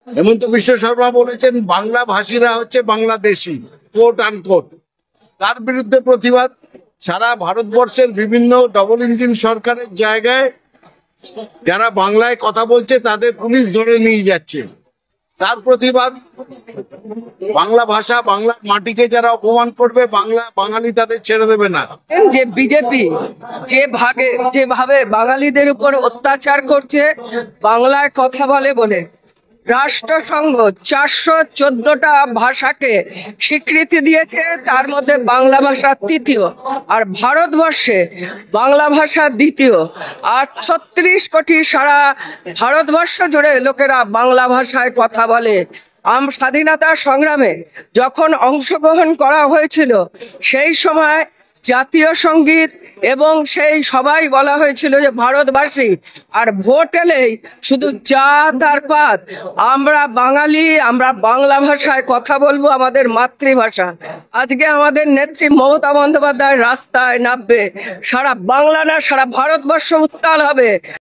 হেমন্ত বিশ্ব শর্মা বলেছেন বাংলা ভাষীরা হচ্ছে Bangladeshi, coat unquote. তার বিরুদ্ধে প্রতিবাদ। সারা ভারতবর্ষের বিভিন্ন ডবল ইঞ্জিন সরকারের জায়গায় যারা বাংলায় কথা বলছে তাদের পুলিশ ধরে নিয়ে যাচ্ছে। তার প্রতিবাদ। বাংলা ভাষা, বাংলার মাটিকে যারা অপমান করবে, বাঙালি তাদের ছেড়ে দেবে না। যে বিজেপি যেভাবে বাঙালিদের উপর অত্যাচার করছে, বাংলায় কথা বলে বলে রাষ্ট্রসংঘ 414টা ভাষাকে স্বীকৃতি দিয়েছে, তার মধ্যে বাংলা ভাষা তৃতীয়, আর ভারতবর্ষে বাংলা ভাষা দ্বিতীয়। আর 36 কোটি সারা ভারতবর্ষ জুড়ে লোকেরা বাংলা ভাষায় কথা বলে। স্বাধীনতা সংগ্রামে যখন অংশগ্রহণ করা হয়েছিল সেই সময় জাতীয় সঙ্গীত এবং সেই সবাই বলা হয়েছিল যে ভারতবাসী, আর ভোট এলেই শুধু জাত আর পাত। আমরা বাঙালি, আমরা বাংলা ভাষায় কথা বলবো, আমাদের মাতৃভাষা। আজকে আমাদের নেত্রী মমতা বন্দ্যোপাধ্যায় রাস্তায় নামবে, সারা বাংলা না সারা ভারতবর্ষ উত্তাল হবে।